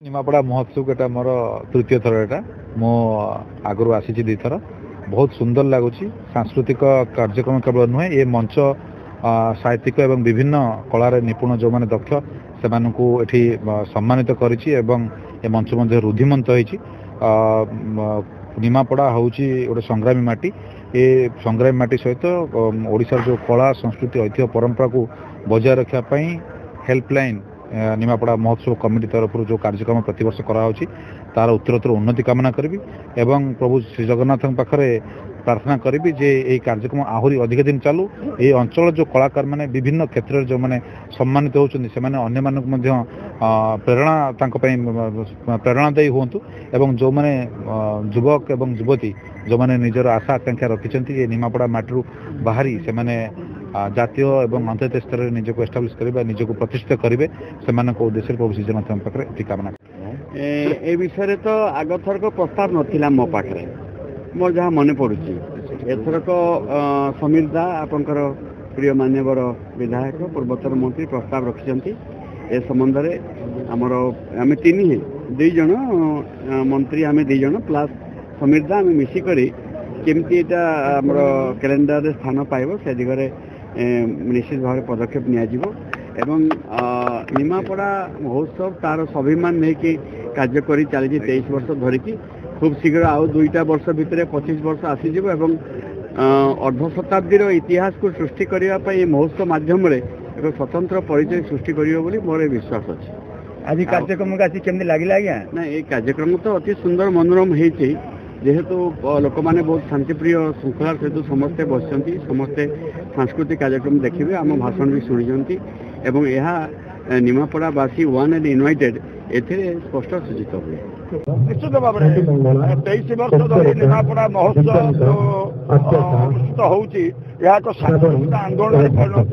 निमापड़ा महोत्सव एटा मोर तृतीय थर एटा मो आगु आसी दी थर बहुत सुंदर लगुच सांस्कृतिक कार्यक्रम केवल नुहे ये मंच साहित्यिक एवं विभिन्न कलार निपुण जो मैंने दक्ष से सम्मानित करिछि एवं ये मंच मध्य रुद्धिमंत होइछि। निमापड़ा हूँ गोटे संग्रामी माटी ये संग्रामी माटी सहित ओडिशार जो कला संस्कृति ऐतिह्य परंपरा को बजाय रखापी हेल्पलाइन निमापड़ा महोत्सव कमिटी तरफ जो कार्यक्रम प्रतिवर्ष कराऊँच तार उत्तरोत्तर उन्नति कामना करी एवं प्रभु श्री जगन्नाथ पाखे प्रार्थना करी जे ये कार्यक्रम आहरी अधिक दिन चालू ये अंचल जो कलाकार मैंने विभिन्न क्षेत्र जो मैंने सम्मानित होती अन्य प्रेरणा प्रेरणादायी हूँ एवं जो मैंने युवक एवं युवती जो मैंने निजर आशा आकांक्षा रखिंट ये निमापड़ा माटी बाहरी से मैंने जातीय एवं अंतर्जातीय स्तर में निजक एस्टाब्लिश करेंगे निजक प्रतिष्ठित करेंगे से उद्देश्य प्रभु श्री जगन्नाथ पाखे कामना ए विषय तो आग थरक प्रस्ताव नाला मो पाखे मोर जहाँ मन पड़ू एथरक समीर दा आपंकर प्रिय मान्यवर विधायक पूर्वोत्तर मंत्री प्रस्ताव रखिंट ए संबंध में आमर आम तीन दुईज मंत्री आम दुईज प्लस समीर दा आम मिसिक केमती आमर कैलेंडर स्थान पाइब से दिगरे निश्चित भाव पदक्षेप एवं निमापड़ा महोत्सव तार स्वाभिमान नहीं कार्य कर चली 23 वर्ष धरिकी खूब शीघ्र आउ 2टा वर्ष भितर 25 वर्ष आसीज एवं अर्ध शताब्दीर इतिहास को सृष्टि करने महोत्सव माध्यम एक स्वतंत्र परिचय सृष्टि कर मोर विश्वास अच्छे। आज कार्यक्रम का केमती लगे आज्ञा ना ये कार्यक्रम तो अति सुंदर मनोरम होती जेहेतु लोक मैंने बहुत शांतिप्रिय श्रृंखला सहित समस्ते बस समस्ते सांस्कृतिक कार्यक्रम देखिए आम भाषण भी शुणी एवं यह निमापड़ावासी वन एंड इनवाइटेड एथे स्पष्ट सूचित हुए। निश्चित भाव में 23 वर्ष धरी निमापड़ा महोत्सव जो अनुष्ठित होउची यह एक सांस्कृतिक आंदोलन परिणत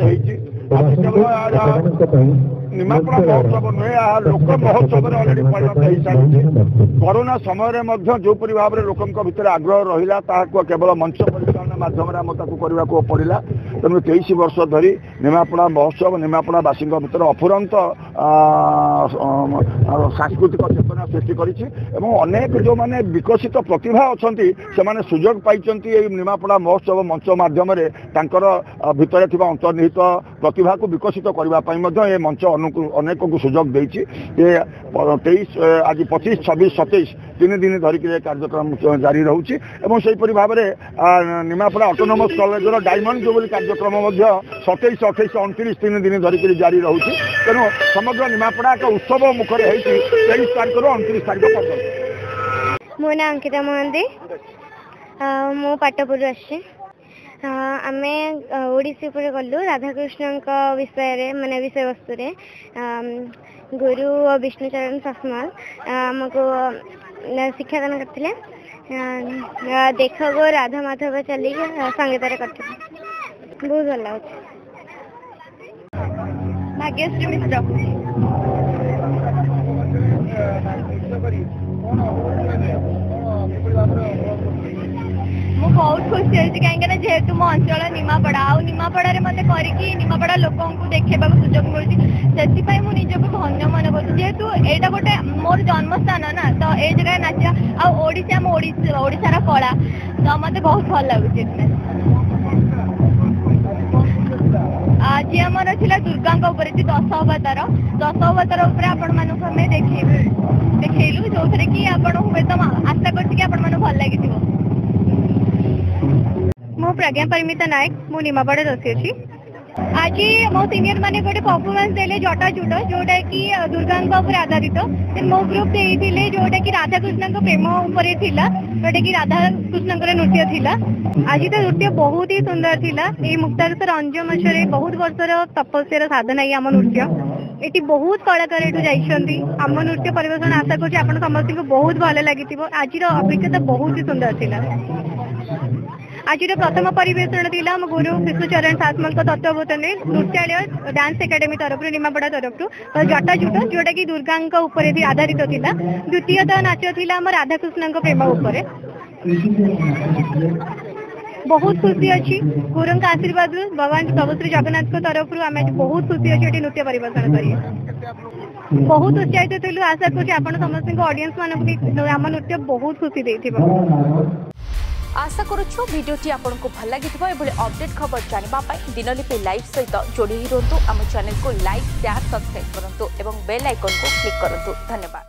निमापड़ा महोत्सव नुहे लोक महोत्सव अलरेडी परिणत हो सारी कोरोना समय जोपरी भाव में लोक भर आग्रह रहा केवल मंच परिचालन मध्यम करने को पड़ा तेणु 23 वर्ष धरी निमापड़ा महोत्सव निमापड़ावासी भर अफुरंत सांस्कृतिक चेतना सृष्टि करेक जो मैंने विकसित प्रतिभा अच्छा से सुजोग पाई निमापड़ा महोत्सव मंच मध्यम भितर अंतर्निहित प्रतिभा को विकसित करने मंच अनेक को सुजोग देती 23 आज 25 26 27 तीन दिन धरिक कार्यक्रम जारी रोचे और भाव में निमापड़ा ऑटोनोमस कॉलेजर डायमंड जुबली कार्यक्रम 27 28 29 तीन दिन धरिक जारी रोचे तेणु समग्र निमापड़ा एक उत्सव मुखर 23 तारीख 29 तारीख पर्यटन। मो ना अंकिता महांती मो पाटपुर आसी आम ओडिसी पर गलु राधाकृष्ण विषय माने विषय वस्तु गुरु विष्णुचरण सस्माल आमको शिक्षादान करते देख गो राधा माधव चलिक संगीत करते बहुत भल लगे। भाग्यश्री मिश्र मुझे बहुत खुशी होती कहीं जेहेतु मो अंचल निमापड़ा निमापड़ा मत करके निमापड़ा लोक देखा सुजोग मिलूँ से निजक धन्य मन कर जेहेतु यहाँ गोटे मोर जन्मस्थान ना तो ये जगह नाचा आड़शा आम ओडार कला तो मत बहुत भल लगुच। आज आमर दुर्गा 10 अवतार आम देखलु जो थे कि आशा कर भल लगी। मो प्रज्ञा परिमिता नायक मो निमापड़ा रोसी अच्छी आज मो सीनियर मैंने गोटे परफॉर्मेंस देले जटा जुट जोटा कि दुर्गा आधारित मो ग्रुप देते जोटा कि राधाकृष्ण प्रेम उपर थिला जोटा कि राधाकृष्ण नृत्य थिला। आज तो नृत्य बहुत ही सुंदर थिला ये मुक्ताधर अंजु मछरे बहुत वर्षर तपस्या साधना ये आम नृत्य ये बहुत कलाकार एठू जाइछंती आम नृत्य परिवेशन आशा कर समस्त को बहुत भल लगी आज अभिज्ञता बहुत ही सुंदर थिला। आज प्रथम परिवेशन थिला आम गुरु विष्णुचरण सासमल तत्वावधान नृत्यालय डांस एकेडमी तरफ निमापड़ा तरफ जटा जुट जोटा कि दुर्गा उपर आधारित थिला। द्वितीयतः नाच थिला आम राधाकृष्ण प्रेम उपर बहुत खुशी अच्छी गुरु आशीर्वाद भगवान प्रभु श्री जगन्नाथ तरफ आम बहुत खुशी अच्छी नृत्य परिवेशन करिए। बहुत उत्साहित थिलु आशा करूँ आपण समस्त ऑडियंस मान आम नृत्य बहुत खुशी देथिबो आशा करूछु भिडियोटी आपको भल लगी अपडेट खबर जानापी दिनलिपि लाइव सहित जोड़ी रुहतु आम चैनल को लाइक शेयर सब्सक्राइब करूँ और बेल आइकन को क्लिक करूँ। धन्यवाद।